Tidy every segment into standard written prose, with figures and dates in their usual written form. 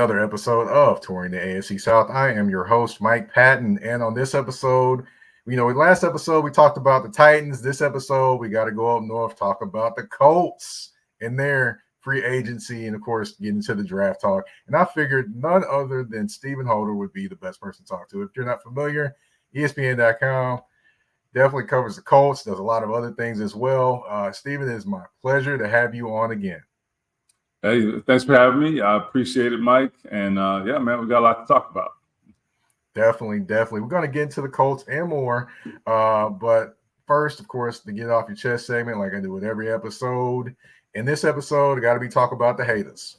another episode of Touring the AFC South. I am your host, Mike Patton. And on this episode, last episode we talked about the Titans. This episode, we got to go up north, talk about the Colts and their free agency, and of course, get into the draft talk. And I figured none other than Stephen Holder would be the best person to talk to. If you're not familiar, ESPN.com definitely covers the Colts, does a lot of other things as well. Stephen, it is my pleasure to have you on again. Hey, thanks for having me. I appreciate it, Mike. And yeah, man, we got a lot to talk about. Definitely. We're going to get into the Colts and more. But first, of course, the Get It Off Your Chest segment, like I do with every episode. In this episode, I got to be talking about the haters.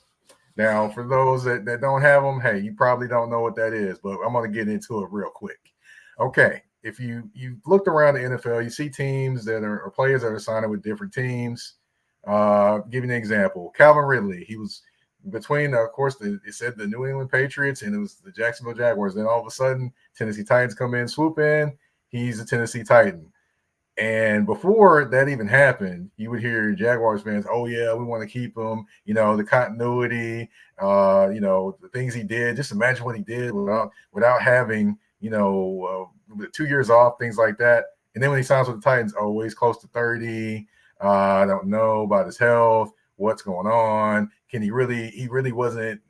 Now, for those that don't have them, hey, you probably don't know what that is, but I'm going to get into it real quick. Okay, if you looked around the NFL, you see teams that are players that are signing with different teams. Give you an example. Calvin Ridley, he was between, of course, it said the New England Patriots and it was the Jacksonville Jaguars. Then all of a sudden, Tennessee Titans come in, swoop in. He's a Tennessee Titan. And before that even happened, you would hear Jaguars fans, oh, yeah, we want to keep him, the continuity, the things he did. Just imagine what he did without having, 2 years off, things like that. And then when he signs with the Titans, he's close to 30. I don't know about his health, what's going on. He really wasn't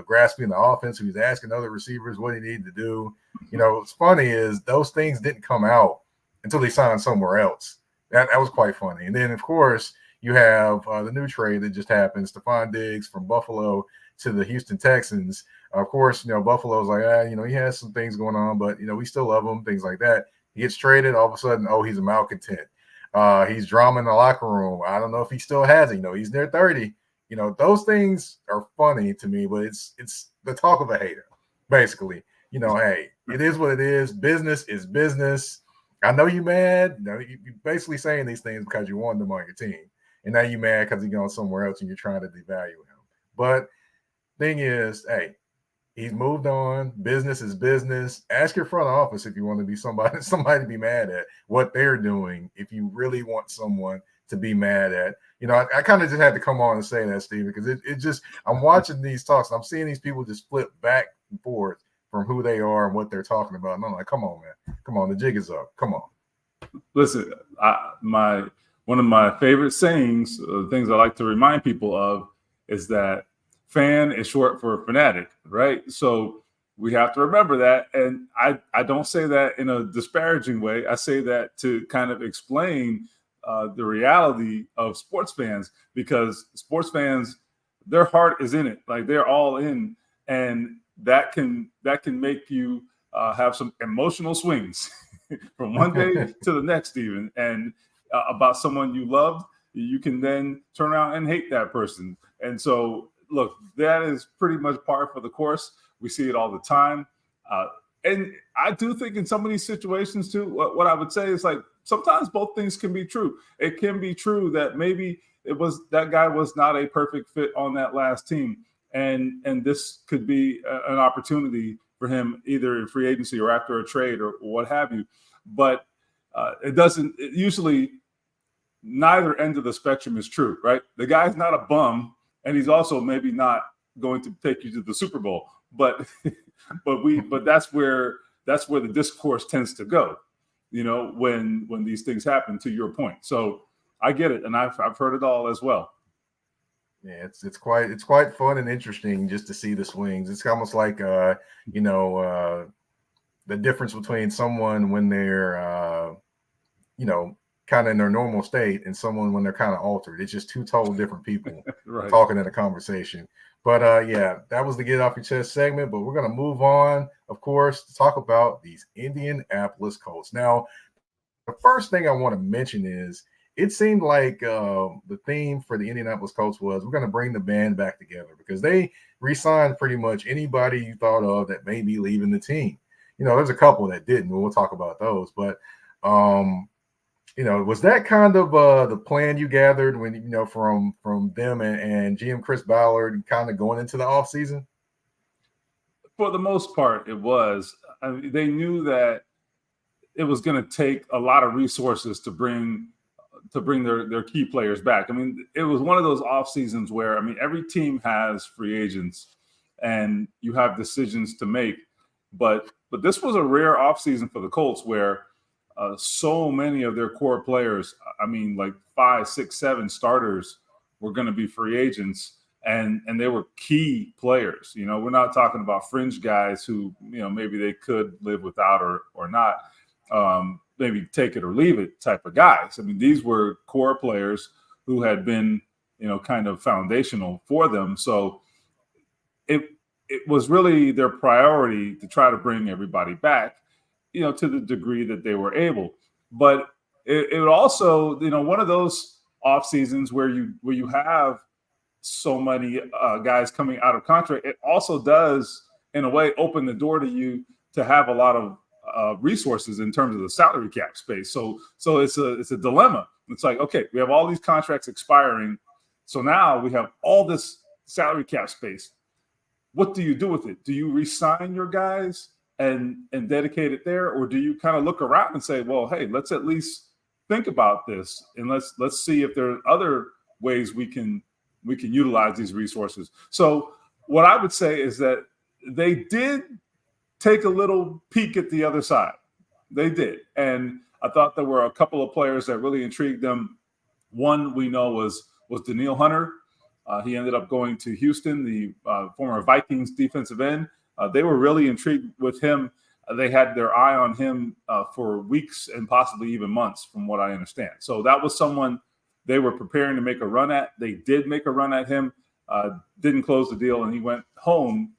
grasping the offense. He was asking other receivers what he needed to do. What's funny is those things didn't come out until he signed somewhere else. That was quite funny. And then, of course, you have the new trade that just happened, Stephon Diggs from Buffalo to the Houston Texans. Of course, Buffalo's like, he has some things going on, but, we still love him, things like that. He gets traded. All of a sudden, he's a malcontent. He's drama in the locker room. I don't know if he still has it. He's near 30. Those things are funny to me, but it's the talk of a hater, basically. Hey, it is what it is. Business is business. I know you mad. You're basically saying these things because you want them on your team. And now you're mad because he's going somewhere else and you're trying to devalue him. But thing is, hey, he's moved on. Business is business. Ask your front office if you want to be somebody to be mad at what they're doing. If you really want someone to be mad at, I kind of just had to come on and say that, Steve, because it just, I'm watching these talks and I'm seeing these people just flip back and forth from who they are and what they're talking about. And I'm like, come on, man. Come on. The jig is up. Come on. Listen, one of my favorite sayings, things I like to remind people of is that fan is short for fanatic, right? So we have to remember that. And I don't say that in a disparaging way. I say that to kind of explain the reality of sports fans, because sports fans, their heart is in it. Like, they're all in. And that can make you have some emotional swings from one day to the next even. And about someone you loved, you can then turn around and hate that person. And so, look, that is pretty much par for the course. We see it all the time. And I do think in some of these situations too, what I would say is, like, sometimes both things can be true. It can be true that maybe that guy was not a perfect fit on that last team. And this could be an opportunity for him, either in free agency or after a trade or what have you. But usually neither end of the spectrum is true, right? The guy's not a bum, and he's also maybe not going to take you to the Super Bowl. But that's where the discourse tends to go, when these things happen, to your point. So I get it, and I've heard it all as well. Yeah, it's quite fun and interesting just to see the swings. It's almost like the difference between someone when they're kind of in their normal state and someone when they're kind of altered. It's just two total different people right. Talking in a conversation. But yeah, that was the Get Off Your Chest segment. But we're gonna move on, of course, to talk about these Indianapolis Colts. Now, the first thing I want to mention is, it seemed like the theme for the Indianapolis Colts was, we're going to bring the band back together, because they re-signed pretty much anybody you thought of that may be leaving the team. There's a couple that didn't. We'll talk about those. But, was that kind of the plan you gathered when, from them and GM Chris Ballard kind of going into the offseason? For the most part, it was. I mean, they knew that it was going to take a lot of resources to bring their key players back. I mean, it was one of those off seasons where, every team has free agents, and you have decisions to make. But this was a rare offseason for the Colts where so many of their core players, I mean, like 5, 6, 7 starters were going to be free agents, and they were key players. You know, we're not talking about fringe guys who, you know, maybe they could live without or not, maybe take it or leave it type of guys. I mean, these were core players who had been, you know, kind of foundational for them. So it was really their priority to try to bring everybody back, you know, to the degree that they were able. But it also, you know, one of those off seasons where you have so many guys coming out of contract, it also does, in a way, open the door to you to have a lot of resources in terms of the salary cap space. So it's a dilemma. It's like, okay, we have all these contracts expiring, so now we have all this salary cap space. What do you do with it? Do you re-sign your guys and dedicate it there, or do you kind of look around and say, well, hey, let's at least think about this, and let's see if there are other ways we can utilize these resources. So what I would say is that they did take a little peek at the other side. They did, and I thought there were a couple of players that really intrigued them. One we know was Daniil Hunter. He ended up going to Houston, the former Vikings defensive end. They were really intrigued with him. They had their eye on him for weeks and possibly even months, from what I understand. So that was someone they were preparing to make a run at. They did make a run at him, didn't close the deal, and he went home.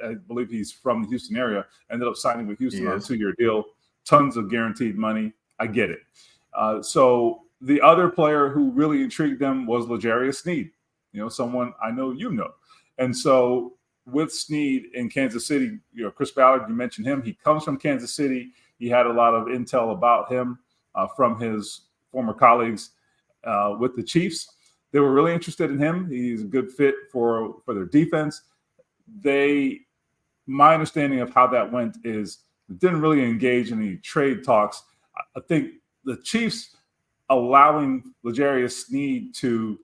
I believe he's from the Houston area, ended up signing with Houston on a 2-year deal, tons of guaranteed money. I get it. So the other player who really intrigued them was L'Jarius Sneed. You know, someone I know you know. And so with Sneed in Kansas City, you know, Chris Ballard, you mentioned him. He comes from Kansas City. He had a lot of intel about him from his former colleagues with the Chiefs. They were really interested in him. He's a good fit for their defense. My understanding of how that went is they didn't really engage in any trade talks. I think the Chiefs allowing L'Jarius Sneed to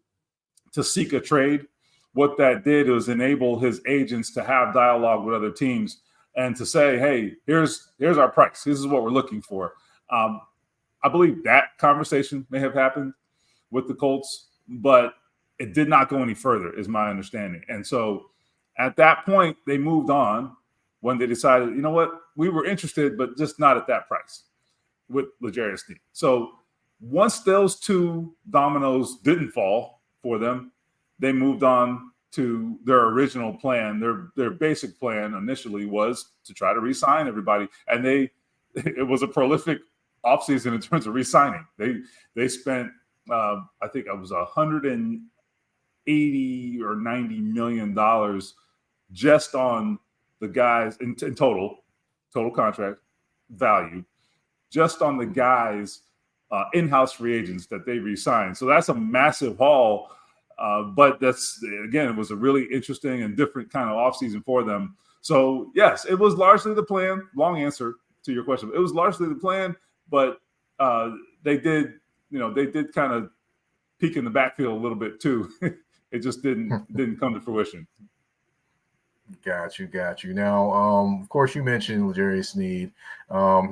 seek a trade, what that did was enable his agents to have dialogue with other teams and to say, hey, here's our price. This is what we're looking for. I believe that conversation may have happened with the Colts, but it did not go any further, is my understanding. And so at that point, they moved on when they decided, you know what, we were interested, but just not at that price with L'Jarius Sneed. So once those two dominoes didn't fall for them, they moved on to their original plan. Their basic plan initially was to try to re-sign everybody, and it was a prolific offseason in terms of re-signing. They spent I think it was $180 or $90 million just on the guys in total contract value, just on the guys in-house free agents that they re-signed. So that's a massive haul. But it was a really interesting and different kind of offseason for them. So yes, it was largely the plan. Long answer to your question. It was largely the plan, but they did kind of peek in the backfield a little bit too. It just didn't come to fruition. Got you. Now, of course, you mentioned L'Jarius Sneed.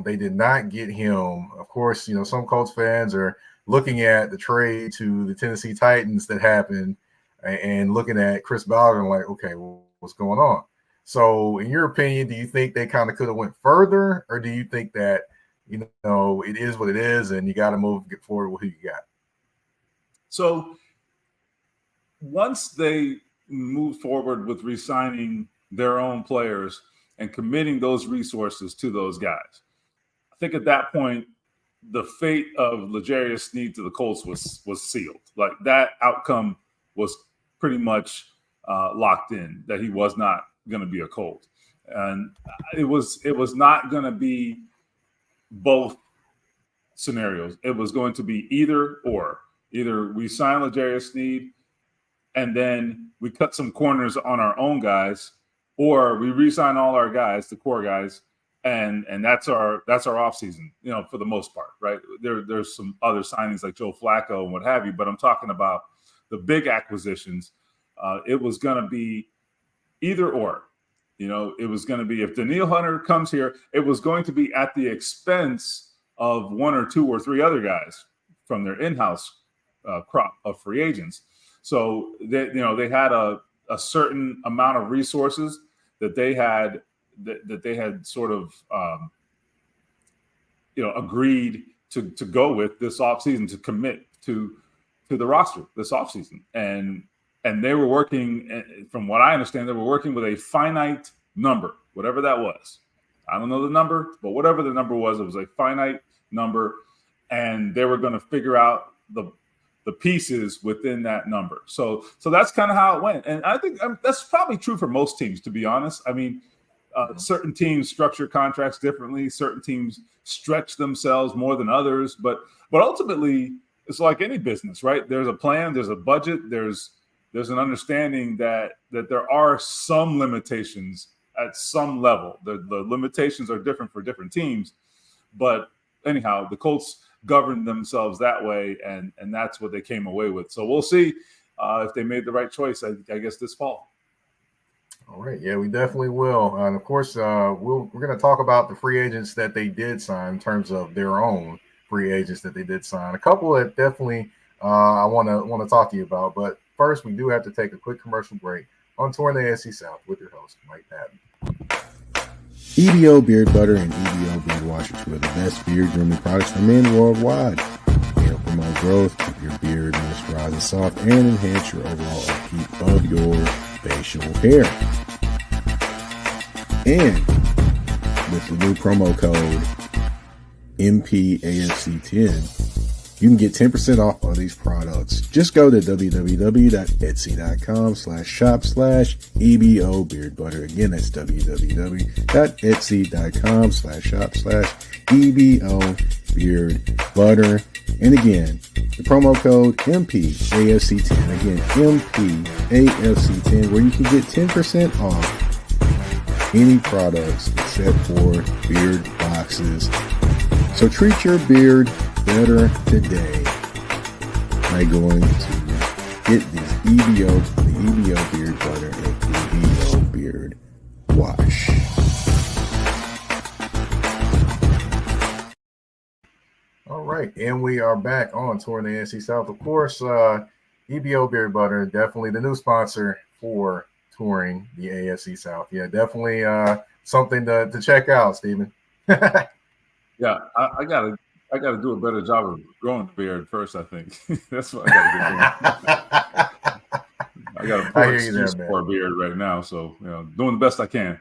They did not get him. Of course, you know, some Colts fans are looking at the trade to the Tennessee Titans that happened and looking at Chris Ballard and like, okay, well, what's going on? So in your opinion, do you think they kind of could have went further, or do you think that, you know, it is what it is and you got to get forward with who you got? So once they moved forward with re-signing their own players and committing those resources to those guys, I think at that point, the fate of L'Jarius Sneed to the Colts was sealed. Like, that outcome was pretty much locked in, that he was not going to be a Colt. And it was not going to be both scenarios. It was going to be either we sign L'Jarius Sneed and then we cut some corners on our own guys, or we re-sign all our guys, the core guys, and that's our offseason, you know, for the most part, right? There's some other signings like Joe Flacco and what have you, but I'm talking about the big acquisitions. It was going to be either or. It was going to be, if Danielle Hunter comes here, it was going to be at the expense of one or two or three other guys from their in-house crop of free agents. So they had a certain amount of resources that they had sort of agreed to go with this offseason, to commit to the roster this offseason. And they were working, from what I understand, they were working with a finite number, whatever that was. I don't know the number, but whatever the number was, it was a finite number, and they were going to figure out the pieces within that number. So that's kind of how it went. And I think that's probably true for most teams, to be honest. I mean, certain teams structure contracts differently. Certain teams stretch themselves more than others. But ultimately, it's like any business, right? There's a plan, there's a budget, there's an understanding that there are some limitations at some level. The limitations are different for different teams. But anyhow, the Colts governed themselves that way, and that's what they came away with. So we'll see if they made the right choice, I guess, this fall. All right. Yeah, we definitely will. And of course, we're going to talk about the free agents that they did sign in terms of their own free agents that they did sign. A couple that definitely I want to talk to you about. But first, we do have to take a quick commercial break on Touring the AFC South with your host, Mike Patton. EBO Beard Butter and EBO Beard Wash are two of the best beard grooming products for men worldwide. They help promote growth, keep your beard moisturized and soft, and enhance your overall upkeep of your facial hair. And with the new promo code MPAFC10, you can get 10% off all these products. Just go to www.etsy.com/shop/EBO Beard Butter. Again, that's www.etsy.com/shop/EBO Beard Butter. And again, the promo code MPAFC10. Again, MPAFC10, where you can get 10% off any products except for beard boxes. So treat your beard better today by going to get this EBO Beard Butter and EBO Beard Wash. All right, and we are back on Touring the AFC South. Of course, EBO Beard Butter, definitely the new sponsor for Touring the AFC South. Yeah, definitely something to check out, Stephen. Yeah, I gotta do a better job of growing the beard first, I think. That's what I gotta get doing. I got a poor excuse for a beard right now, so doing the best I can.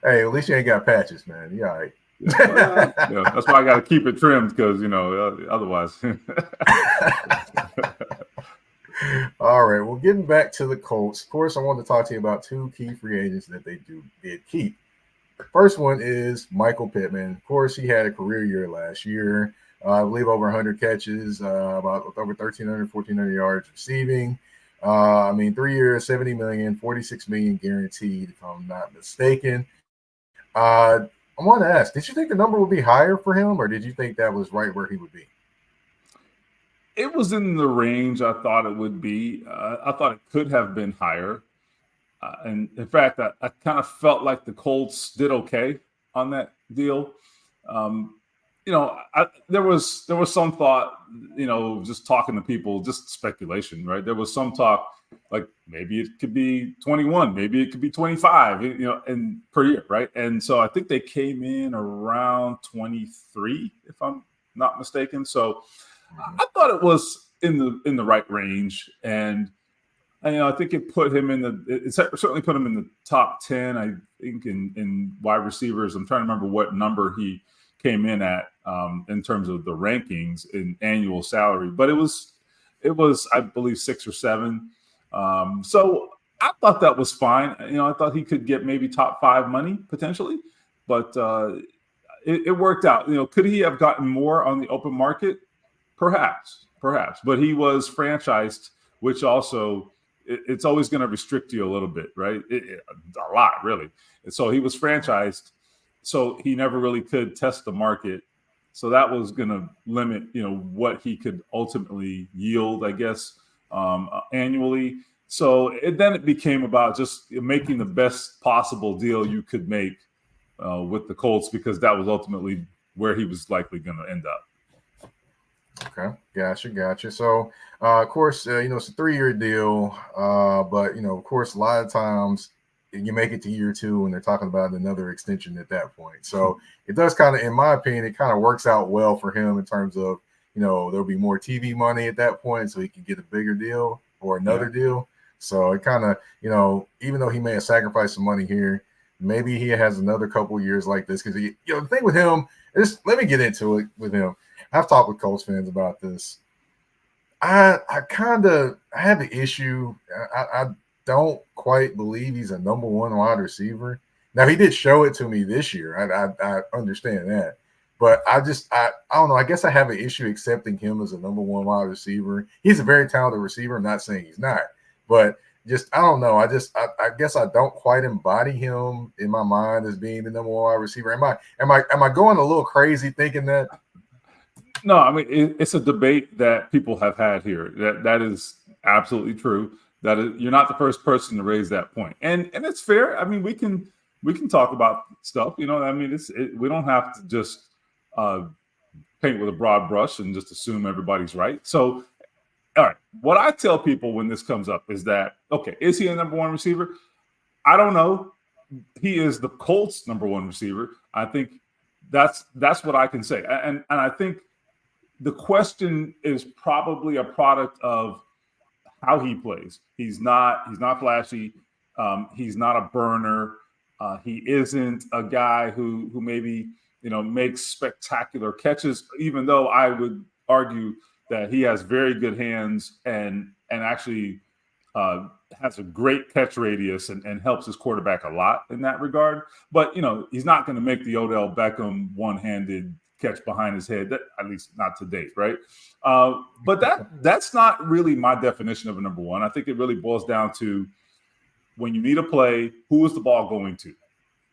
Hey, at least you ain't got patches, man. You all right. That's why I gotta keep it trimmed, because otherwise. All right. Well, getting back to the Colts, of course, I wanted to talk to you about two key free agents that they did keep. First one is Michael Pittman. Of course, he had a career year last year. I believe over 100 catches, about over 1,300, 1,400 yards receiving. 3 years, $70 million, $46 million guaranteed, if I'm not mistaken. I want to ask, did you think the number would be higher for him, or did you think that was right where he would be? It was in the range I thought it would be. I thought it could have been higher. And in fact, I kind of felt like the Colts did okay on that deal. There was some thought, just talking to people, just speculation, right? There was some talk like maybe it could be 21, maybe it could be 25, and per year, right? And so I think they came in around 23, if I'm not mistaken. So I thought it was in the right range, and I think it certainly put him in the top 10. I think in wide receivers. I'm trying to remember what number he came in at in terms of the rankings in annual salary, but it was I believe 6 or 7. So I thought that was fine. I thought he could get maybe top 5 money potentially, but it worked out. Could he have gotten more on the open market? Perhaps, but he was franchised, which also it's always going to restrict you a little bit, right? A lot, really. And so he was franchised, so he never really could test the market. So that was going to limit, what he could ultimately yield, I guess, annually. So then it became about just making the best possible deal you could make with the Colts, because that was ultimately where he was likely going to end up. Okay, gotcha. So, of course, it's a 3-year deal, but of course, a lot of times you make it to year 2 and they're talking about another extension at that point. So it does kind of, in my opinion, it kind of works out well for him in terms of, there'll be more TV money at that point, so he can get a bigger deal or another deal. So it kind of, even though he may have sacrificed some money here, maybe he has another couple of years like this, because the thing with him is, let me get into it with him. I've talked with Colts fans about this. I have the issue. I don't quite believe he's a number 1 wide receiver. Now, he did show it to me this year. I understand that. But I don't know. I guess I have an issue accepting him as a number 1 wide receiver. He's a very talented receiver. I'm not saying he's not. But just, I don't know. I guess I don't quite embody him in my mind as being the number 1 wide receiver. Am I going a little crazy thinking that? No, I mean, it's a debate that people have had here. That is absolutely true. That is, you're not the first person to raise that point, and it's fair. I mean, we can talk about stuff. I mean, we don't have to just paint with a broad brush and just assume everybody's right. So, all right, what I tell people when this comes up is that, okay, is he a number 1 receiver? I don't know. He is the Colts' number 1 receiver. I think that's what I can say, and I think the question is probably a product of how he plays. He's not flashy. He's not a burner. He isn't a guy who maybe makes spectacular catches, even though I would argue that he has very good hands and actually has a great catch radius and helps his quarterback a lot in that regard. But he's not going to make the Odell Beckham one-handed catch behind his head, at least not to date, right? But that's not really my definition of a number 1. I think it really boils down to, when you need a play, who is the ball going to?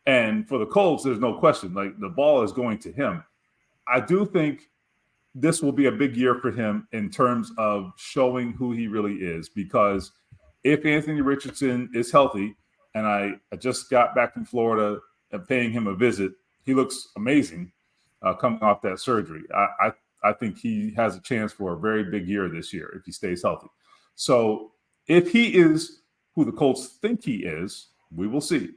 And for the Colts, there's no question, like, the ball is going to him. I do think this will be a big year for him in terms of showing who he really is, because if Anthony Richardson is healthy, and I just got back from Florida and paying him a visit, he looks amazing. Coming off that surgery, I think he has a chance for a very big year this year if he stays healthy. So if he is who the Colts think he is, we will see.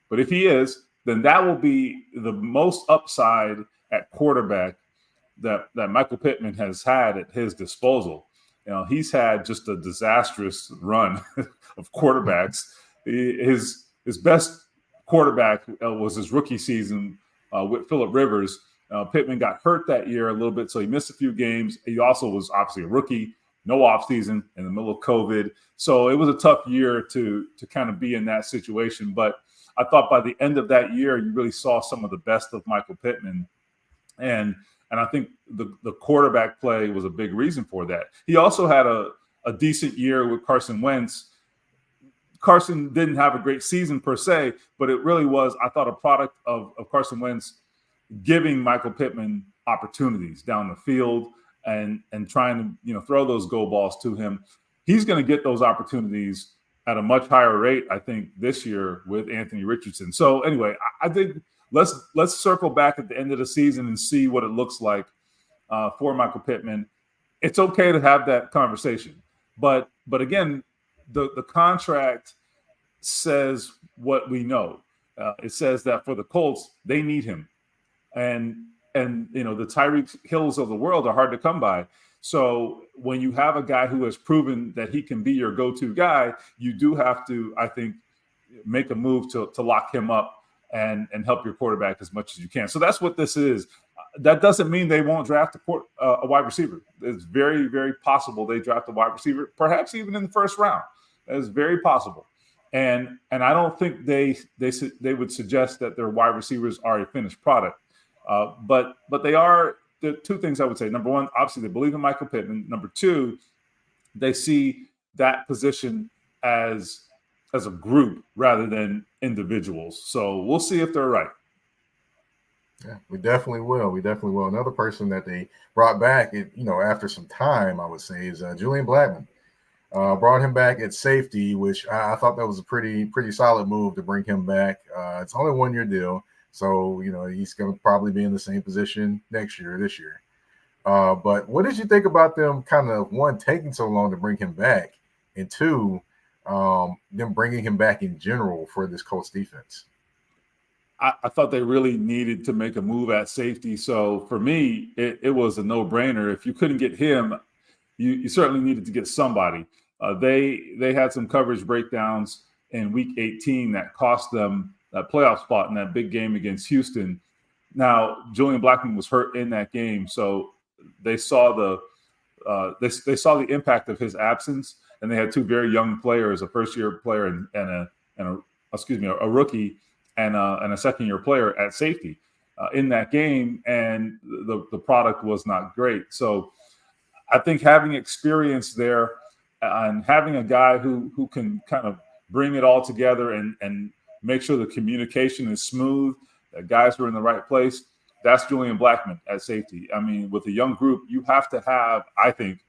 But if he is, then that will be the most upside at quarterback that Michael Pittman has had at his disposal. He's had just a disastrous run of quarterbacks. His best quarterback was his rookie season with Phillip Rivers. Pittman got hurt that year a little bit, so he missed a few games. He also was obviously a rookie, no offseason, in the middle of COVID. So it was a tough year to kind of be in that situation. But I thought by the end of that year, you really saw some of the best of Michael Pittman. And I think the quarterback play was a big reason for that. He also had a decent year with Carson Wentz. Carson didn't have a great season per se, but it really was, I thought, a product of Carson Wentz giving Michael Pittman opportunities down the field and trying to throw those go balls to him. He's going to get those opportunities at a much higher rate, I think, this year with Anthony Richardson. So anyway, I think let's circle back at the end of the season and see what it looks like for Michael Pittman. It's okay to have that conversation, but again, the contract says what we know. It says that for the Colts, they need him. And the Tyreek Hills of the world are hard to come by. So when you have a guy who has proven that he can be your go-to guy, you do have to, I think, make a move to lock him up and help your quarterback as much as you can. So that's what this is. That doesn't mean they won't draft a wide receiver. It's very, very possible they draft a wide receiver, perhaps even in the first round. That is very possible. And I don't think they would suggest that their wide receivers are a finished product. But they are. The two things I would say. Number one, obviously they believe in Michael Pittman. Number two, they see that position as a group rather than individuals. So we'll see if they're right. Yeah, we definitely will. Another person that they brought back, after some time, I would say, is Julian Blackmon. Brought him back at safety, which I thought that was a pretty solid move to bring him back. It's only 1 year deal, so he's going to probably be in the same position this year. But what did you think about them kind of, one, taking so long to bring him back, and two, them bringing him back in general for this Colts defense? I thought they really needed to make a move at safety. So for me, it was a no-brainer. If you couldn't get him, you certainly needed to get somebody. They had some coverage breakdowns in Week 18 that cost them that playoff spot in that big game against Houston. Now, Julian Blackmon was hurt in that game, so they saw they saw the impact of his absence, and they had two very young players, a first-year player and a rookie and a second-year player at safety in that game, and the product was not great. So I think having experience there and having a guy who can kind of bring it all together and make sure the communication is smooth, that guys are in the right place, that's Julian Blackmon at safety. I mean, with a young group, you have to have, I think,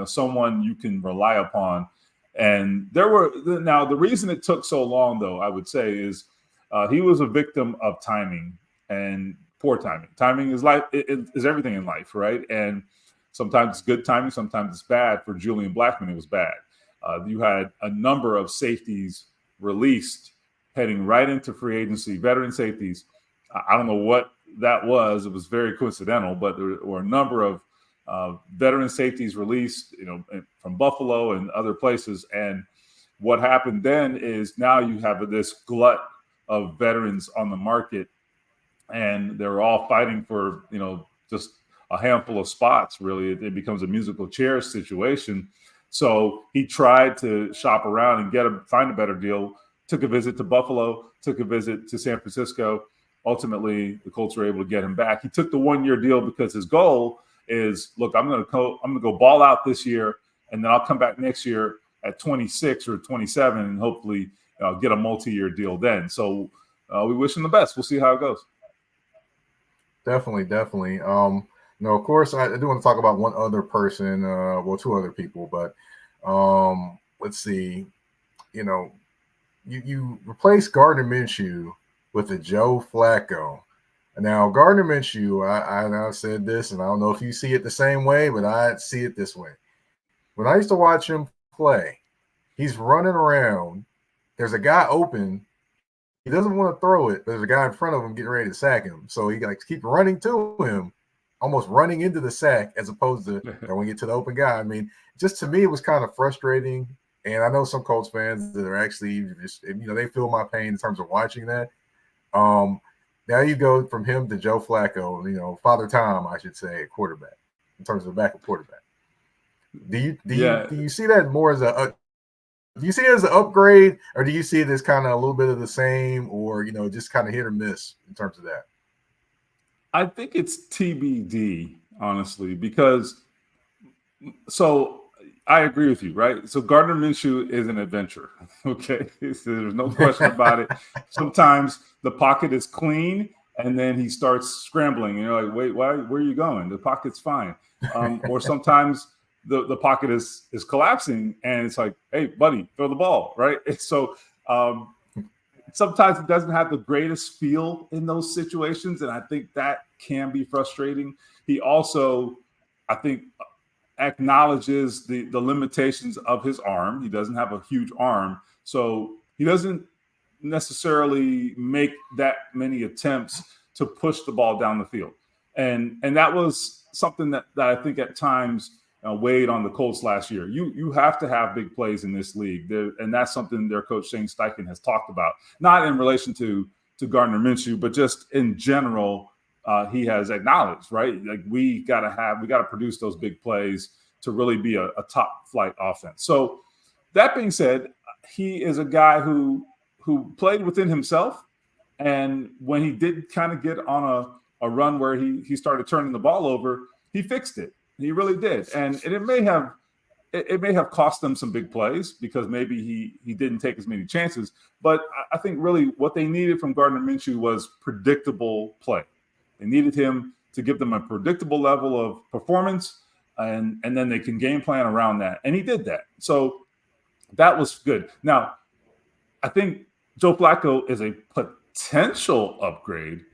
someone you can rely upon. And the reason it took so long, though, I would say, is he was a victim of timing and poor timing. Timing is life, it is everything in life, right? And sometimes it's good timing, sometimes it's bad. For Julian Blackmon, it was bad. You had a number of safeties released heading right into free agency, veteran safeties. I don't know what that was. It was very coincidental, but there were a number of veteran safeties released, from Buffalo and other places. And what happened then is now you have this glut of veterans on the market, and they're all fighting for, just a handful of spots. Really, it becomes a musical chairs situation. So he tried to shop around and find a better deal. Took a visit to Buffalo, took a visit to San Francisco. Ultimately, the Colts were able to get him back. He took the 1 year deal because his goal is, look, I'm going to go ball out this year, and then I'll come back next year at 26 or 27, and hopefully get a multi-year deal then. So we wish him the best. We'll see how it goes. Definitely. Of course, I do want to talk about one other person, two other people, but let's see. You replace Gardner Minshew with a Joe Flacco. Now, Gardner Minshew, I've said this, and I don't know if you see it the same way, but I see it this way. When I used to watch him play, he's running around. There's a guy open. He doesn't want to throw it, but there's a guy in front of him getting ready to sack him. So he keep running to him, almost running into the sack, as opposed to going it to the open guy. I mean, just to me, it was kind of frustrating. And I know some Colts fans that are actually just, they feel my pain in terms of watching that. Now you go from him to Joe Flacco, Father Time, I should say, quarterback, in terms of backup quarterback. Do you see that more as do you see it as an upgrade, or do you see it as kind of a little bit of the same, or just kind of hit or miss in terms of that? I think it's TBD, honestly, because I agree with you, right? So Gardner Minshew is an adventure, okay? There's no question about it. Sometimes the pocket is clean, and then he starts scrambling, and you're like, wait, where are you going? The pocket's fine. Or sometimes the pocket is collapsing, and it's like, hey, buddy, throw the ball, right? So sometimes it doesn't have the greatest feel in those situations, and I think that can be frustrating. He also, I think, acknowledges the limitations of his arm. He doesn't have a huge arm, so he doesn't necessarily make that many attempts to push the ball down the field. And that was something that I think at times weighed on the Colts last year. You have to have big plays in this league, and that's something their coach Shane Steichen has talked about, not in relation to Gardner Minshew, but just in general. He has acknowledged, right? Like we got to produce those big plays to really be a top flight offense. So that being said, he is a guy who played within himself. And when he did kind of get on a run where he started turning the ball over, he fixed it. He really did. And it may have cost them some big plays because maybe he didn't take as many chances. But I think really what they needed from Gardner Minshew was predictable play. They needed him to give them a predictable level of performance, and then they can game plan around that. And he did that. So that was good. Now, I think Joe Flacco is a potential upgrade.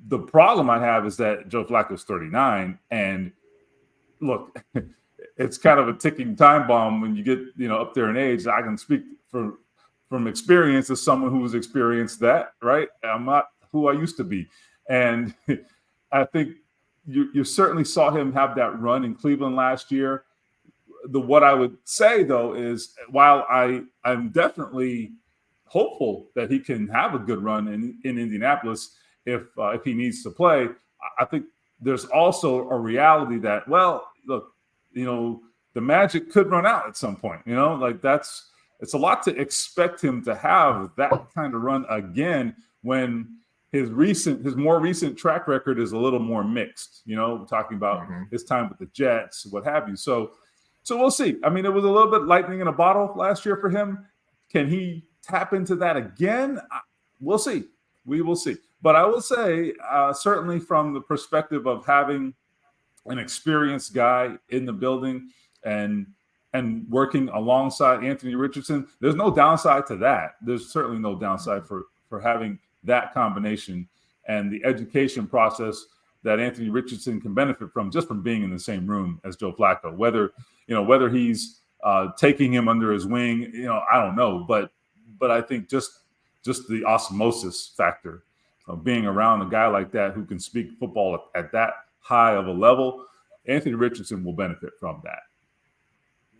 The problem I have is that Joe Flacco's 39, and look, it's kind of a ticking time bomb when you get up there in age. I can speak from experience as someone who's experienced that. Right, I'm not who I used to be, and I think you certainly saw him have that run in Cleveland last year. What I would say though is, while I'm definitely hopeful that he can have a good run in Indianapolis if he needs to play, I think there's also a reality that, well, look, the magic could run out at some point. It's a lot to expect him to have that kind of run again when his more recent track record is a little more mixed. We're talking about his time with the Jets, what have you. So we'll see. I mean, it was a little bit lightning in a bottle last year for him. Can he tap into that again? We'll see. We will see. But I will say, certainly from the perspective of having an experienced guy in the building and working alongside Anthony Richardson, there's no downside to that. There's certainly no downside for having that combination and the education process that Anthony Richardson can benefit from just from being in the same room as Joe Flacco. Whether he's taking him under his wing, I don't know, but I think just the osmosis factor of being around a guy like that who can speak football at that high of a level, Anthony Richardson will benefit from that.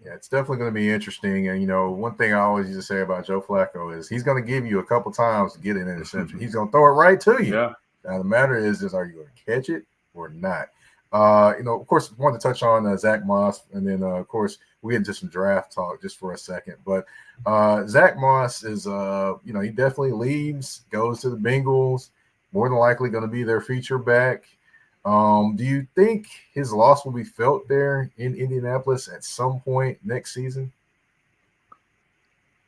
Yeah, it's definitely going to be interesting. And, one thing I always used to say about Joe Flacco is he's going to give you a couple times to get an interception. He's going to throw it right to you. Yeah. Now, the matter is are you going to catch it or not? Of course, I wanted to touch on Zach Moss. And then, of course, we get into some draft talk just for a second. But Zach Moss is, he definitely leaves, goes to the Bengals, more than likely going to be their feature back. Do you think his loss will be felt there in Indianapolis at some point next season?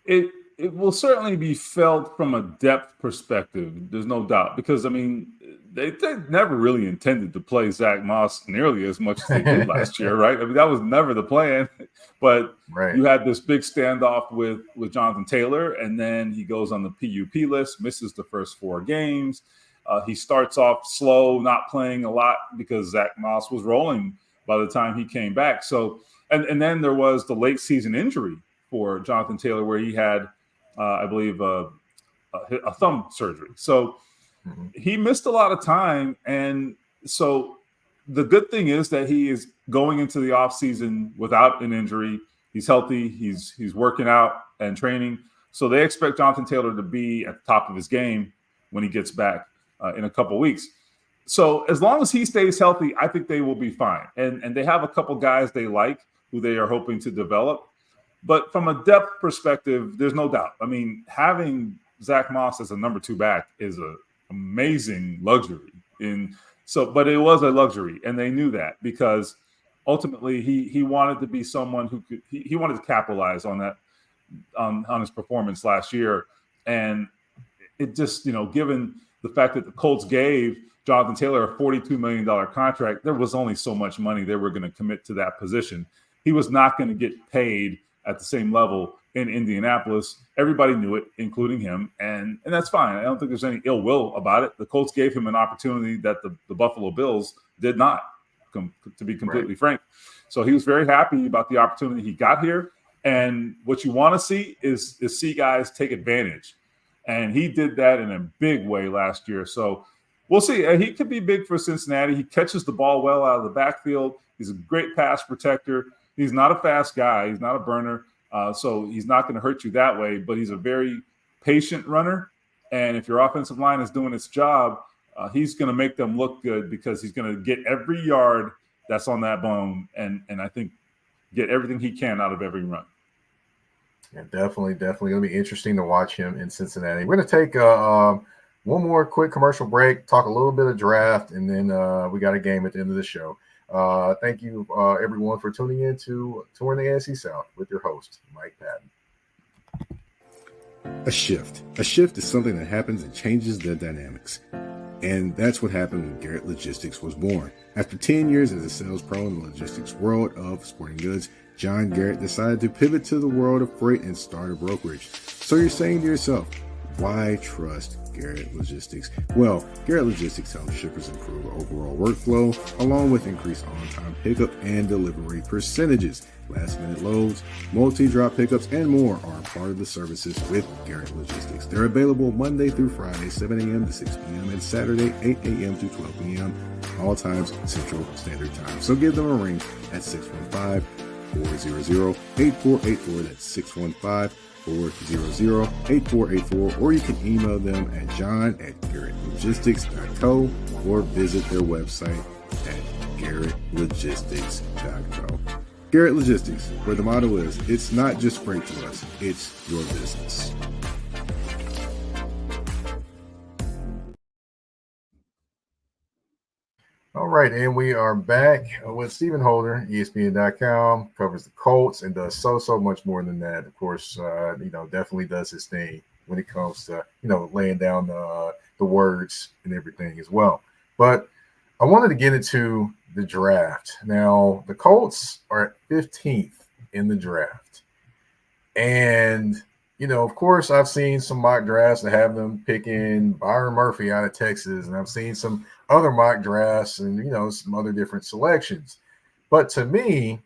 It will certainly be felt from a depth perspective. There's no doubt, because they never really intended to play Zach Moss nearly as much as they did last year, right? That was never the plan. But You had this big standoff with Jonathan Taylor, and then he goes on the PUP list, misses the first 4 games. He starts off slow, not playing a lot because Zach Moss was rolling by the time he came back. So, and then there was the late season injury for Jonathan Taylor where he had, I believe, a thumb surgery. So he missed a lot of time. And so the good thing is that he is going into the offseason without an injury. He's healthy. He's working out and training. So they expect Jonathan Taylor to be at the top of his game when he gets back in a couple weeks. So as long as he stays healthy, I think they will be fine. And they have a couple guys they like who they are hoping to develop. But from a depth perspective, there's no doubt. Having Zach Moss as a number 2 back is an amazing luxury. But it was a luxury, and they knew that because ultimately he wanted to be someone who could. He wanted to capitalize on that on his performance last year, and it just given the fact that the Colts gave Jonathan Taylor a $42 million contract, there was only so much money they were going to commit to that position. He was not going to get paid at the same level in Indianapolis. Everybody knew it, including him, and that's fine. I don't think there's any ill will about it. The Colts gave him an opportunity that the Buffalo Bills did not, to be completely frank. So he was very happy about the opportunity he got here, and what you want to see is see guys take advantage. And he did that in a big way last year. So we'll see. He could be big for Cincinnati. He catches the ball well out of the backfield. He's a great pass protector. He's not a fast guy. He's not a burner. So he's not going to hurt you that way. But he's a very patient runner. And if your offensive line is doing its job, he's going to make them look good because he's going to get every yard that's on that bone and I think get everything he can out of every run. Yeah, definitely going to be interesting to watch him in Cincinnati. We're going to take one more quick commercial break, talk a little bit of draft, and then we got a game at the end of the show. Thank you, everyone, for tuning in to Touring the AFC South with your host, Mike Patton. A shift is something that happens and changes the dynamics. And that's what happened when Garrett Logistics was born. After 10 years as a sales pro in the logistics world of sporting goods, John Garrett decided to pivot to the world of freight and start a brokerage. So you're saying to yourself, why trust Garrett Logistics? Well, Garrett Logistics helps shippers improve overall workflow, along with increased on-time pickup and delivery percentages. Last-minute loads, multi-drop pickups, and more are part of the services with Garrett Logistics. They're available Monday through Friday, 7 a.m. to 6 p.m., and Saturday, 8 a.m. to 12 p.m., all times Central Standard Time. So give them a ring at 615-400-8484. That's 615-400-8484, or you can email them at john@garrettlogistics.co or visit their website at garrettlogistics.co. Garrett Logistics, where the motto is, it's not just freight to us, it's your business. All right, and we are back with Stephen Holder, ESPN.com, covers the Colts and does so much more than that. Of course, definitely does his thing when it comes to, laying down the words and everything as well. But I wanted to get into the draft. Now, the Colts are at 15th in the draft. And, of course, I've seen some mock drafts that have them picking Byron Murphy out of Texas, and I've seen some other mock drafts and, some other different selections. But to me,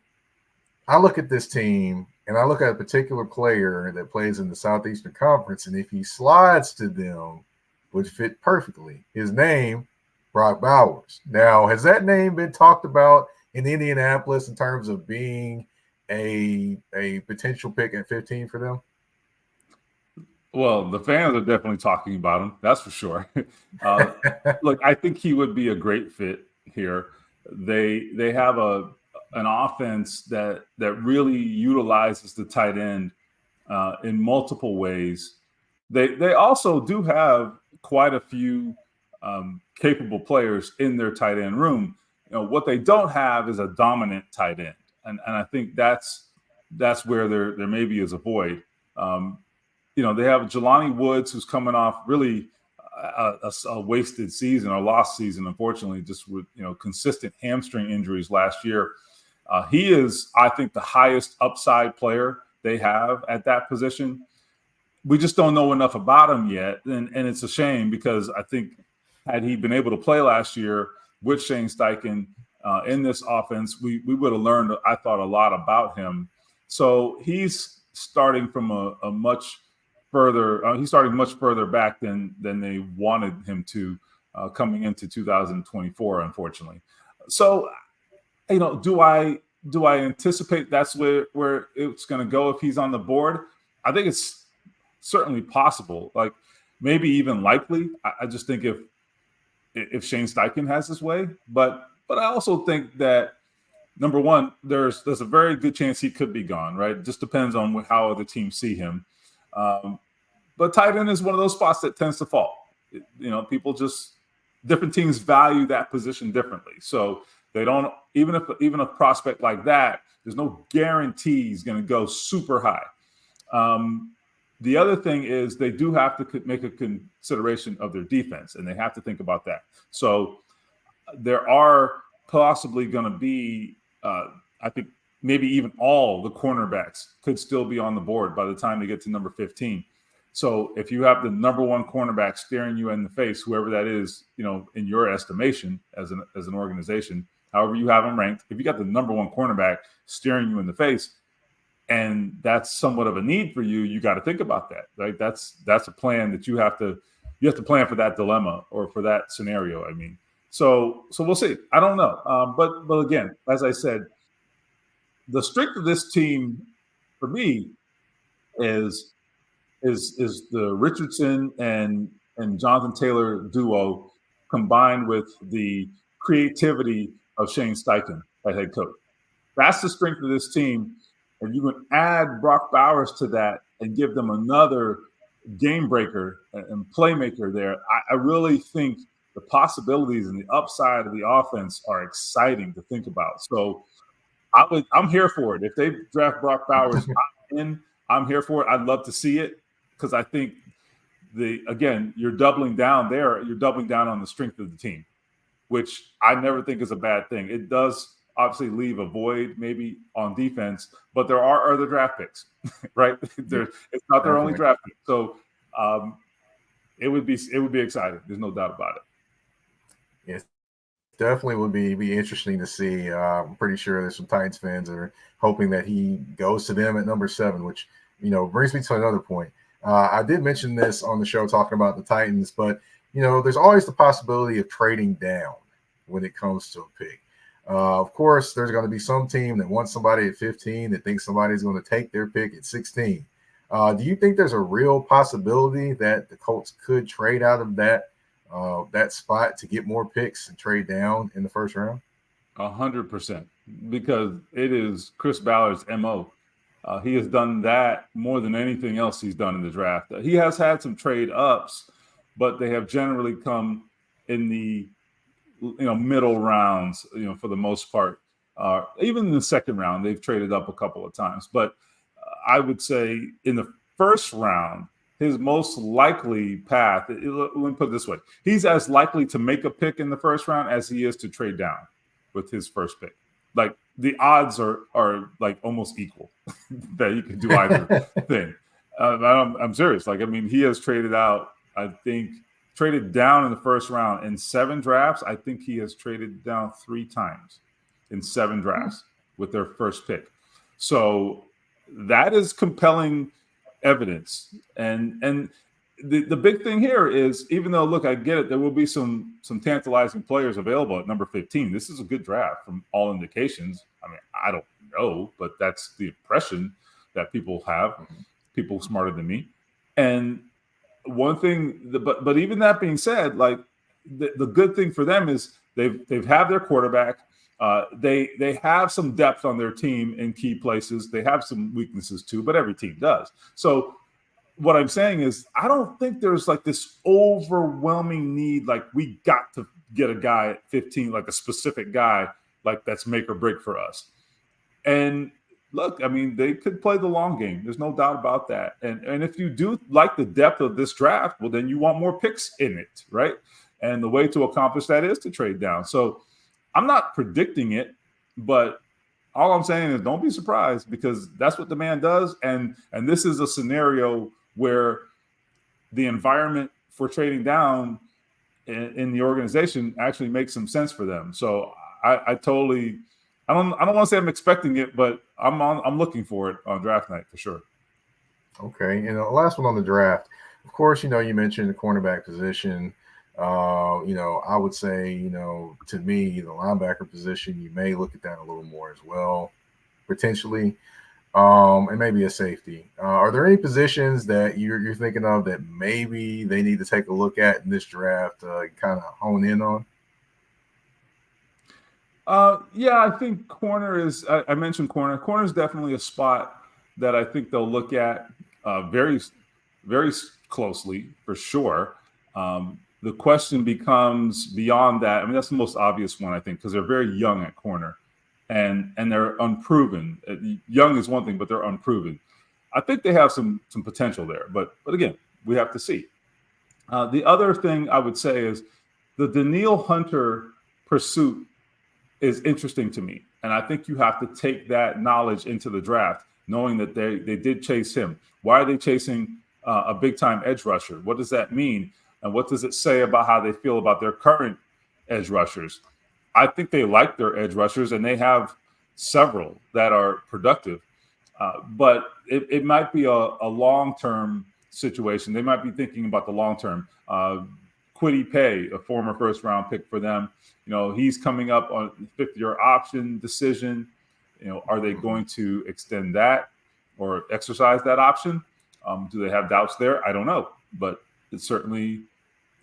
I look at this team and I look at a particular player that plays in the Southeastern Conference, and if he slides to them, would fit perfectly. His name, Brock Bowers. Now, has that name been talked about in Indianapolis in terms of being a potential pick at 15 for them? Well, the fans are definitely talking about him. That's for sure. Look, I think he would be a great fit here. They have an offense that really utilizes the tight end in multiple ways. They also do have quite a few capable players in their tight end room. What they don't have is a dominant tight end, and I think that's where there maybe is a void. They have Jelani Woods, who's coming off really a wasted season, a lost season, unfortunately, just with consistent hamstring injuries last year. He is, I think, the highest upside player they have at that position. We just don't know enough about him yet, and it's a shame because I think had he been able to play last year with Shane Steichen in this offense, we would have learned, I thought, a lot about him. So he's starting from a much further. He's starting much further back than they wanted him to coming into 2024, unfortunately. So, do I anticipate that's where it's going to go if he's on the board? I think it's certainly possible, like maybe even likely. I just think if Shane Steichen has his way, but I also think that number one, there's a very good chance he could be gone, right? It just depends on how other teams see him. But tight end is one of those spots that tends to fall. People just different teams value that position differently. So they don't even a prospect like that, there's no guarantee he's going to go super high. The other thing is they do have to make a consideration of their defense, and they have to think about that. So there are possibly going to be, I think, maybe even all the cornerbacks could still be on the board by the time they get to number 15. So if you have the number one cornerback staring you in the face, whoever that is, in your estimation as an organization, however you have them ranked, if you got the number one cornerback staring you in the face, and that's somewhat of a need for you, you got to think about that. Right? That's a plan that you have to plan for that dilemma or for that scenario. I mean, so we'll see. I don't know, but again, as I said, the strength of this team for me is the Richardson and Jonathan Taylor duo combined with the creativity of Shane Steichen at head coach. That's the strength of this team. And you can add Brock Bowers to that and give them another game breaker and playmaker there. I really think the possibilities and the upside of the offense are exciting to think about. So I'm here for it. If they draft Brock Bowers, I'm here for it. I'd love to see it because I think you're doubling down there. You're doubling down on the strength of the team, which I never think is a bad thing. It does obviously leave a void maybe on defense, but there are other draft picks, right? It's not their only draft pick. So it would be exciting. There's no doubt about it. Yes, definitely would be interesting to see. I'm pretty sure there's some Titans fans that are hoping that he goes to them at number 7, which, brings me to another point. I did mention this on the show talking about the Titans, but, there's always the possibility of trading down when it comes to a pick. Of course, there's going to be some team that wants somebody at 15 that thinks somebody's going to take their pick at 16. Do you think there's a real possibility that the Colts could trade out of that spot to get more picks and trade down in the first round? 100%, because it is Chris Ballard's MO. He has done that more than anything else he's done in the draft. He has had some trade ups, but they have generally come in the middle rounds, for the most part. Even in the second round, they've traded up a couple of times. But I would say in the first round, his most likely path, let me put it this way, he's as likely to make a pick in the first round as he is to trade down with his first pick. Like, the odds are like almost equal that he could do either thing. I'm serious. Like, I mean, he has traded down in the first round in 7 drafts. I think he has traded down 3 times in 7 drafts with their first pick. So that is compelling evidence. And the big thing here is, even though, look, I get it, there will be some tantalizing players available at number 15. This is a good draft from all indications. I mean, I don't know, but that's the impression that people have, people smarter than me. And one thing, but even that being said, like, the good thing for them is they've had their quarterback. They have some depth on their team in key places. They have some weaknesses too, but every team does. So what I'm saying is, I don't think there's like this overwhelming need, like we got to get a guy at 15, like a specific guy, like that's make or break for us. And look, I mean, they could play the long game. There's no doubt about that. And if you do like the depth of this draft, well, then you want more picks in it, right? And the way to accomplish that is to trade down. So I'm not predicting it, but all I'm saying is don't be surprised, because that's what the man does. And this is a scenario where the environment for trading down in the organization actually makes some sense for them. So I totally, I don't want to say I'm expecting it, but I'm looking for it on draft night for sure. Okay. And the last one on the draft, of course, you mentioned the cornerback position. I would say, to me, the linebacker position, you may look at that a little more as well, potentially, and maybe a safety. Are there any positions that you're thinking of that maybe they need to take a look at in this draft, kind of hone in on? Yeah, I think corner is, I mentioned corner. Corner is definitely a spot that I think they'll look at very, very closely for sure. The question becomes beyond that. I mean, that's the most obvious one, I think, because they're very young at corner and they're unproven. Young is one thing, but they're unproven. I think they have some potential there, but again, we have to see. The other thing I would say is the Danielle Hunter pursuit is interesting to me. And I think you have to take that knowledge into the draft, knowing that they did chase him. Why are they chasing a big-time edge rusher? What does that mean? And what does it say about how they feel about their current edge rushers? I think they like their edge rushers, and they have several that are productive. But it might be a long-term situation. They might be thinking about the long-term. Kwity Paye, a former first-round pick for them, he's coming up on the 5th-year option decision. Are they going to extend that or exercise that option? Do they have doubts there? I don't know. But it's certainly,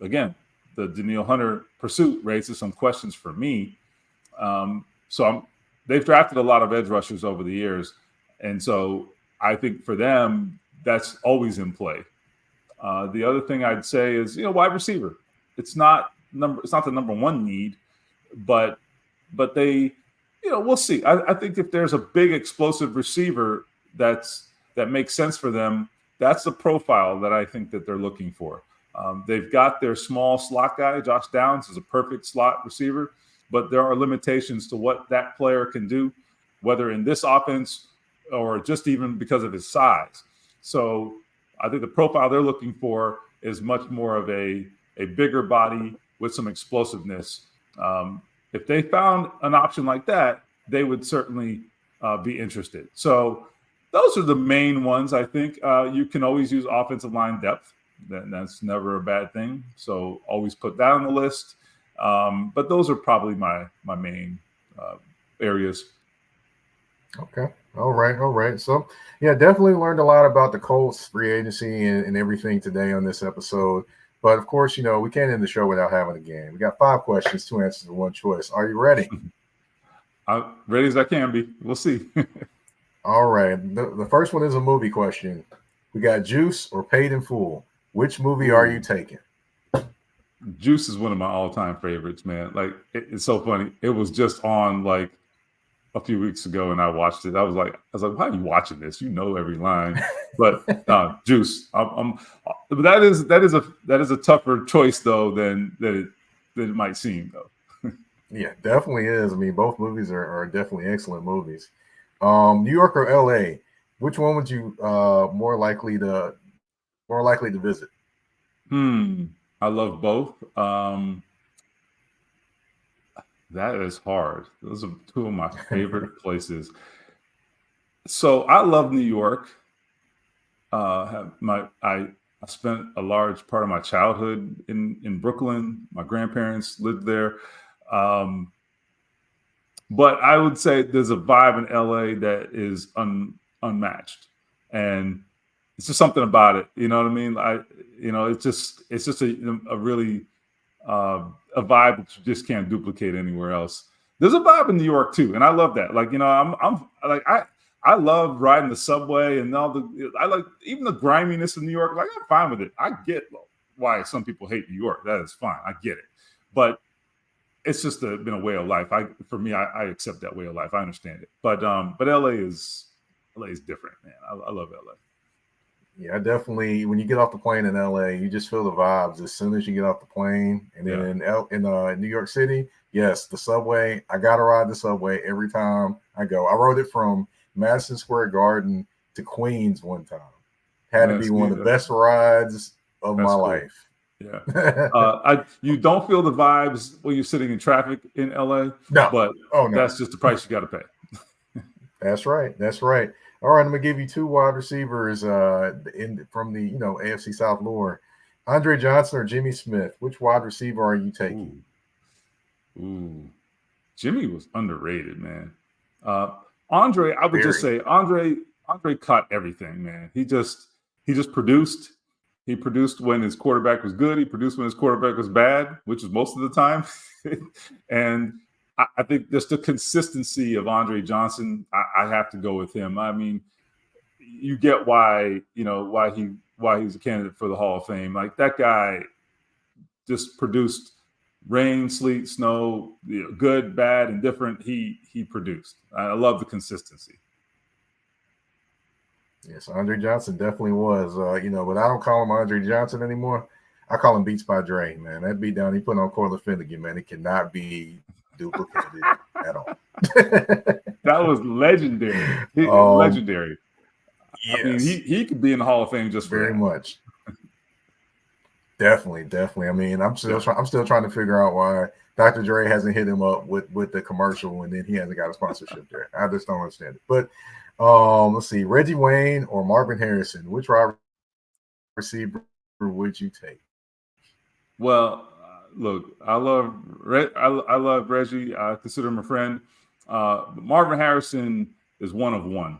again, the Danielle Hunter pursuit raises some questions for me. They've drafted a lot of edge rushers over the years. And so I think for them, that's always in play. The other thing I'd say is, wide receiver. It's not the number one need, but they, we'll see. I think if there's a big explosive receiver that makes sense for them, that's the profile that I think that they're looking for. They've got their small slot guy. Josh Downs is a perfect slot receiver. but there are limitations to what that player can do, whether in this offense or just even because of his size. So I think the profile they're looking for is much more of a bigger body with some explosiveness. If they found an option like that, they would certainly be interested. So those are the main ones. I think you can always use offensive line depth. That's never a bad thing. So always put that on the list. But those are probably my main areas. Okay. All right. So, yeah, definitely learned a lot about the Colts free agency and everything today on this episode. But, of course, we can't end the show without having a game. We got 5 questions, 2 answers, and 1 choice. Are you ready? I'm ready as I can be. We'll see. All right. The first one is a movie question. We got Juice or Paid in Full. Which movie are you taking? Juice is one of my all-time favorites, man. Like, it's so funny. It was just on like a few weeks ago, and I watched it. I was like, why are you watching this? You know every line. But Juice. But that is a tougher choice though than it might seem though. Yeah, definitely is. I mean, both movies are definitely excellent movies. New York or LA? Which one would you more likely to visit? I love both. That is hard. Those are 2 of my favorite places. So I love New York. I spent a large part of my childhood in Brooklyn. My grandparents lived there. But I would say there's a vibe in LA that is unmatched, and it's just something about it. You know what I mean? It's just a really a vibe that you just can't duplicate anywhere else. There's a vibe in New York too, and I love that. Like, I love riding the subway and I like even the griminess of New York. Like, I'm fine with it. I get why some people hate New York. That is fine. I get it, but it's just been a way of life. For me, I accept that way of life. I understand it, but LA is different, man. I love LA. Yeah, definitely. When you get off the plane in LA, you just feel the vibes as soon as you get off the plane. And then in New York City, yes, the subway. I gotta ride the subway every time I go. I rode it from Madison Square Garden to Queens one time. Had to be one of the best rides of my life. Yeah. You don't feel the vibes when you're sitting in traffic in LA. No. But that's just the price you got to pay. That's right. All right, I'm gonna give you 2 wide receivers from the AFC South lore. Andre Johnson or Jimmy Smith. Which wide receiver are you taking? Ooh. Jimmy was underrated, man. Andre, I would just say Andre caught everything, man. He just produced. He produced when his quarterback was good. He produced when his quarterback was bad, which is most of the time. And I think just the consistency of Andre Johnson, I have to go with him. I mean, you get why he's a candidate for the Hall of Fame. Like, that guy just produced rain, sleet, snow, good, bad, and different. He produced. I love the consistency. Yes, Andre Johnson definitely was. But I don't call him Andre Johnson anymore. I call him Beats by Dre, man. That beat down he put on Corlin Finnegan, man, it cannot be duplicated at all. That was legendary. Legendary. Yes. I mean, he could be in the Hall of Fame just for very much. Definitely. I mean, I'm still trying to figure out why Dr. Dre hasn't hit him up with the commercial and then he hasn't got a sponsorship there. I just don't understand it. But let's see, Reggie Wayne or Marvin Harrison. Which wide receiver would you take? Well, look, I love Reggie. I consider him a friend. Marvin Harrison is one of one.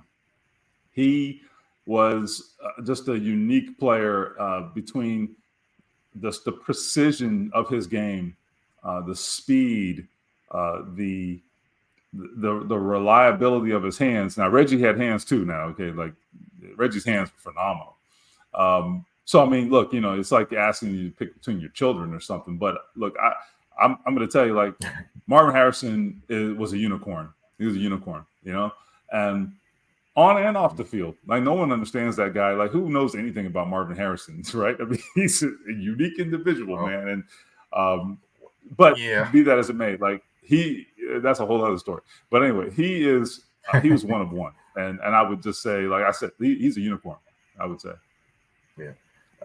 He was just a unique player between the precision of his game, the speed, the reliability of his hands. Now, Reggie had hands too. Now, okay, like Reggie's hands were phenomenal. So, I mean, look, it's like asking you to pick between your children or something. But look, I'm going to tell you, like, Marvin Harrison was a unicorn. He was a unicorn, and on and off the field. Like, no one understands that guy. Like, who knows anything about Marvin Harrison, right? I mean, he's a unique individual, man. And be that as it may, like, that's a whole other story. But anyway, he was one of one, and I would just say, like I said, he's a unicorn. I would say. Yeah.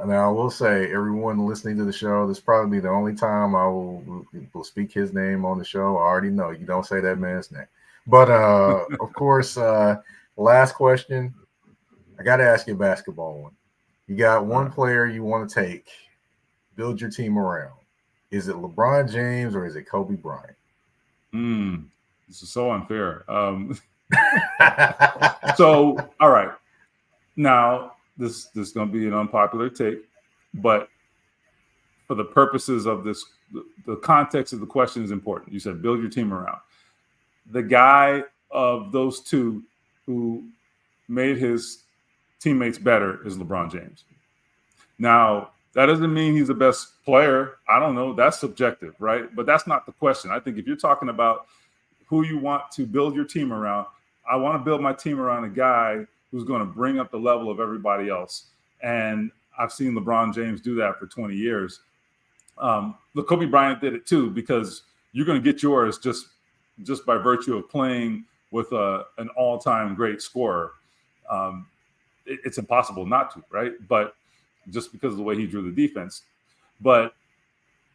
Now I will say, everyone listening to the show, this is probably the only time I will speak his name on the show. I already know you don't say that man's name, but of course, last question. I got to ask you a basketball one. You got one player you want to take, build your team around. Is it LeBron James or is it Kobe Bryant? This is so unfair. So, all right. Now, this is going to be an unpopular take, but for the purposes of this, the context of the question is important. You said build your team around. The guy of those two who made his teammates better is LeBron James. Now, that doesn't mean he's the best player. I don't know. That's subjective, right? But that's not the question. I think if you're talking about who you want to build your team around, I want to build my team around a guy who's going to bring up the level of everybody else. And I've seen LeBron James do that for 20 years. Look, Kobe Bryant did it too, because you're going to get yours just by virtue of playing with an all-time great scorer. It's impossible not to, right? But just because of the way he drew the defense. But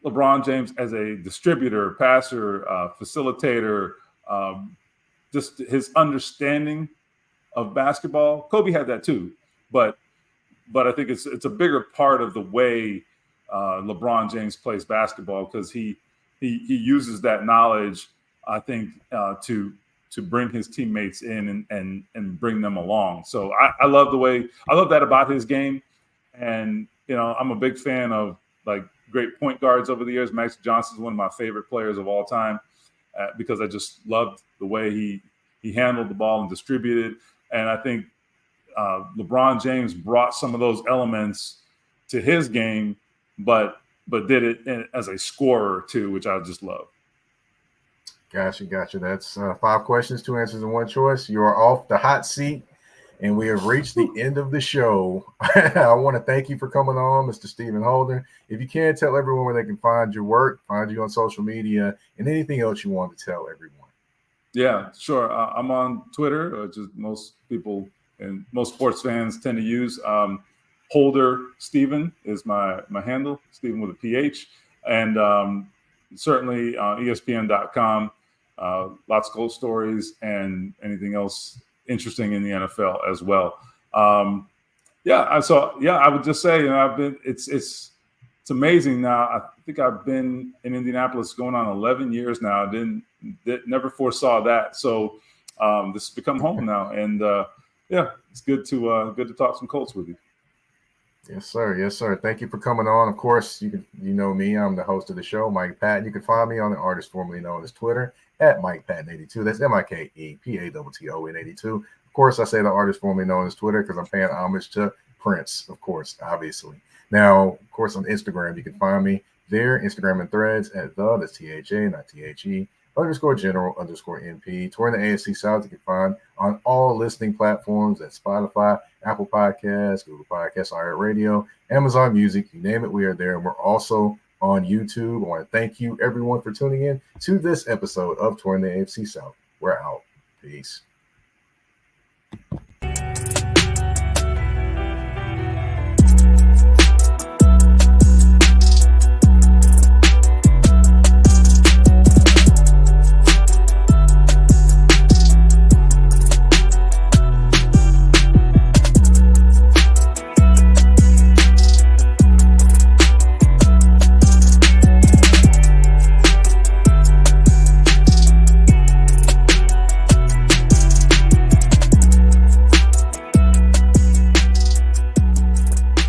LeBron James as a distributor, passer, facilitator, just his understanding of basketball. Kobe had that too, but I think it's a bigger part of the way LeBron James plays basketball, because he uses that knowledge, I think, to bring his teammates in and bring them along. So I love that about his game. And, I'm a big fan of like great point guards over the years. Max Johnson is one of my favorite players of all time because I just loved the way he handled the ball and distributed. And I think LeBron James brought some of those elements to his game, but did it as a scorer too, which I just love. Gotcha. That's 5 questions, 2 answers, and 1 choice. You are off the hot seat, and we have reached the end of the show. I want to thank you for coming on, Mr. Stephen Holden. If you can, tell everyone where they can find your work, find you on social media, and anything else you want to tell everyone. Yeah, sure. I'm on Twitter, which is most people and most sports fans tend to use. Holder Stephen is my handle, Stephen with a PH. And certainly ESPN.com, lots of Colts stories and anything else interesting in the NFL as well. I would just say, it's it's amazing now. I think I've been in Indianapolis going on 11 years now. Never foresaw that. So this has become home now. And it's good to talk some Colts with you. Yes, sir. Thank you for coming on. Of course, you know me. I'm the host of the show, Mike Patton. You can find me on the artist formerly known as Twitter at Mike Patton82. That's MikePatton82. Of course, I say the artist formerly known as Twitter because I'm paying homage to Prince, of course, obviously. Now, of course, on Instagram, you can find me there, Instagram and Threads at that's THA, not THE, _general_NP. Touring the AFC South, you can find on all listening platforms at Spotify, Apple Podcasts, Google Podcasts, iHeartRadio, Amazon Music, you name it, we are there. And we're also on YouTube. I want to thank you, everyone, for tuning in to this episode of Touring the AFC South. We're out. Peace.